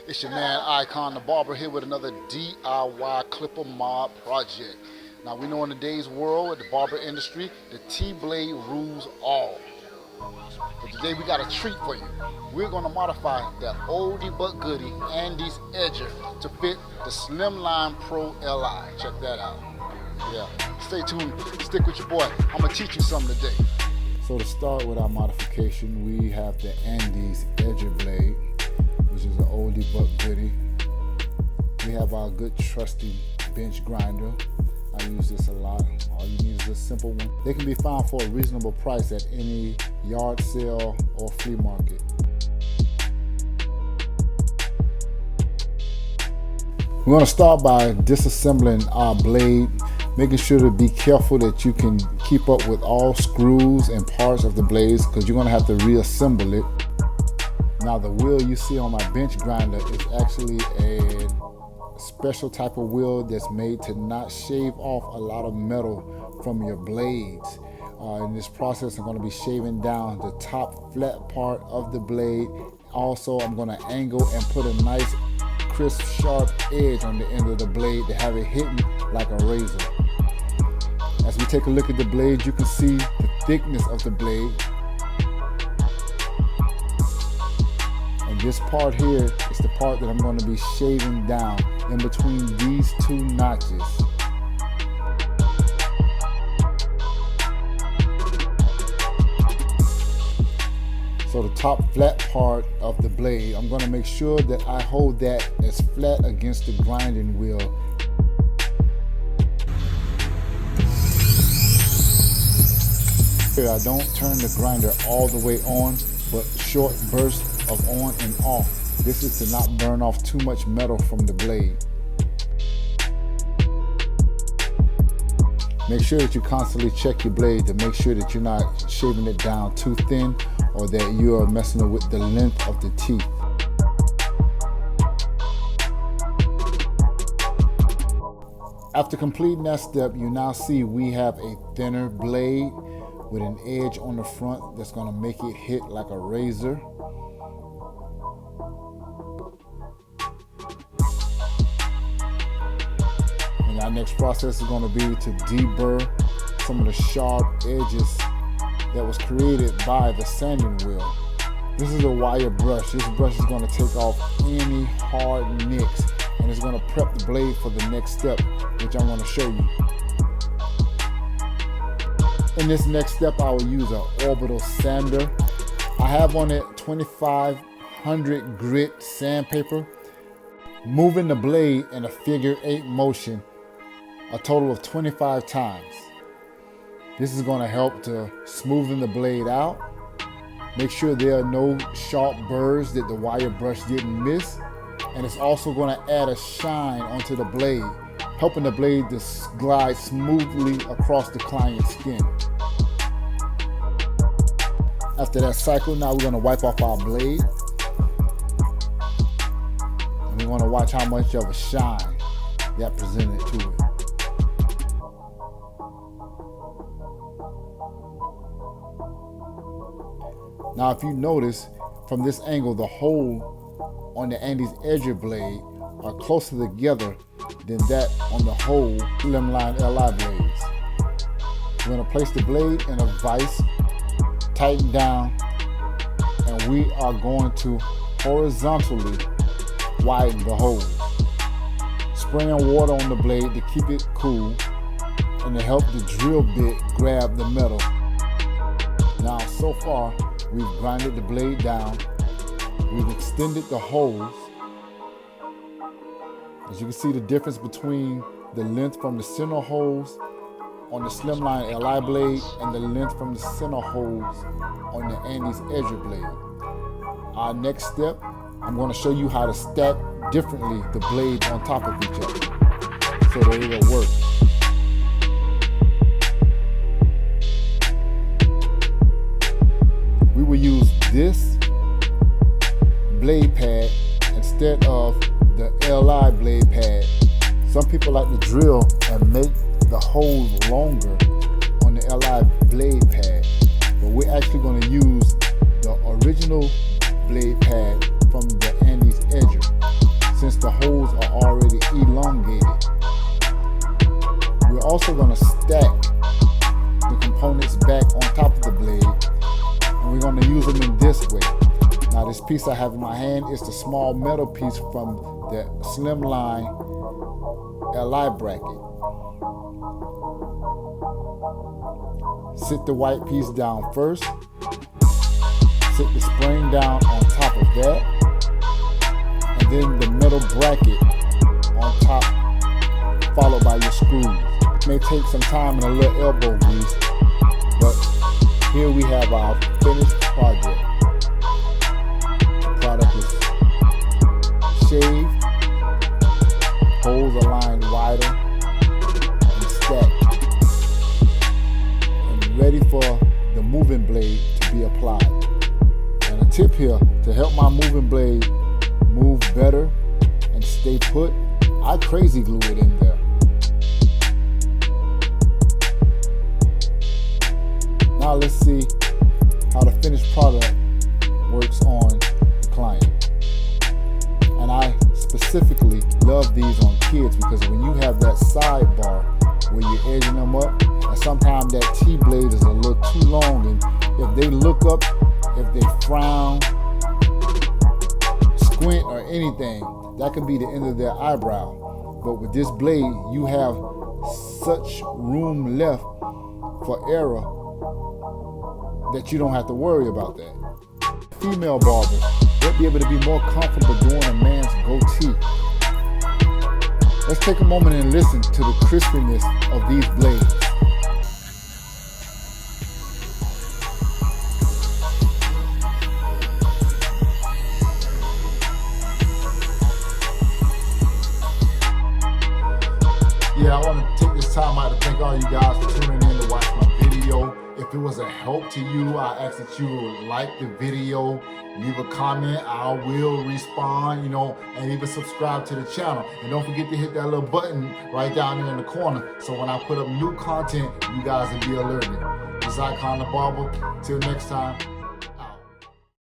It's your man Icon, the barber, here with another DIY clipper mod project. Now we know in today's world, with the barber industry, the T-blade rules all. But today we got a treat for you. We're going to modify that oldie but goodie Andis Edjer to fit the Slimline Pro Li. Check that out. Yeah, stay tuned, stick with your boy. I'm going to teach you something today. So to start with our modification, we have the Andis Edjer blade, which is an oldie but goodie. We have our good trusty bench grinder. I use this a lot. All you need is a simple one. They can be found for a reasonable price at any yard sale or flea market. We're going to start by disassembling our blade, making sure to be careful that you can keep up with all screws and parts of the blades, because you're going to have to reassemble it. Now the wheel you see on my bench grinder is actually a special type of wheel that's made to not shave off a lot of metal from your blades. In this process, I'm going to be shaving down the top flat part of the blade. Also, I'm going to angle and put a nice crisp sharp edge on the end of the blade to have it hitting like a razor. As we take a look at the blade, you can see the thickness of the blade. And this part here is the part that I'm going to be shaving down in between these two notches. So the top flat part of the blade, I'm going to make sure that I hold that as flat against the grinding wheel. Here, I don't turn the grinder all the way on, but short bursts of on and off. This is to not burn off too much metal from the blade. Make sure that you constantly check your blade to make sure that you're not shaving it down too thin or that you are messing with the length of the teeth. After completing that step, you now see we have a thinner blade with an edge on the front that's going to make it hit like a razor. And our next process is going to be to deburr some of the sharp edges that was created by the sanding wheel. This is a wire brush. This brush is going to take off any hard nicks, and it's going to prep the blade for the next step, which I'm going to show you. In this next step, I will use an Orbital sander. I have on it 2500 grit sandpaper, moving the blade in a figure 8 motion a total of 25 times. This is going to help to smoothen the blade out, make sure there are no sharp burrs that the wire brush didn't miss, and it's also going to add a shine onto the blade, helping the blade to glide smoothly across the client's skin. After that cycle, now we're going to wipe off our blade, and we're going to watch how much of a shine that presented to it. Now if you notice from this angle, the hole on the Andis Edjer blade are closer together than that on the whole Slimline Li blades. We're going to place the blade in a vise, tighten down, and we are going to horizontally widen the holes. Spraying water on the blade to keep it cool and to help the drill bit grab the metal. Now so far, we've grinded the blade down, we've extended the holes. As you can see the difference between the length from the center holes on the Slimline Li blade and the length from the center holes on the Andis Edjer blade. Our next step, I'm going to show you how to stack differently the blades on top of each other so that it'll work. We will use this blade pad instead of the Li blade pad. Some people like to drill and make the holes longer on the Li blade pad, but we're actually going to use the original blade pad from the Andis Edjer. since the holes are already elongated. We're also going to stack the components back on top of the blade, and we're going to use them in this way. Now this piece I have in my hand is the small metal piece from the Slimline Li bracket. Sit the white piece down first, sit the spring down on top of that, and then the metal bracket on top, followed by your screws. It may take some time and a little elbow grease, but here we have our finished project. The product is shaved, holes aligned wider, and stacked, and ready for the moving blade to be applied. And a tip here, to help my moving blade move better and stay put, I crazy glue it in there. Now let's see how the finished product works on the client. And I specifically love these on kids because when you have that sidebar where you're edging them up, and sometimes that T-blade is a little too long, and if they look up, if they frown, squint, or anything, that could be the end of their eyebrow. But with this blade, you have such room left for error that you don't have to worry about that. Female barbers, they'll be able to be more comfortable doing a man's goatee. Let's take a moment and listen to the crispiness of these blades. Yeah, I want to take this time out to thank all you guys for tuning in to watch my video. If it was a help to you, I ask that you would like the video, leave a comment, I will respond, and even subscribe to the channel. And don't forget to hit that little button right down there in the corner, so when I put up new content, you guys will be alerted. This is Dabarber. Till next time.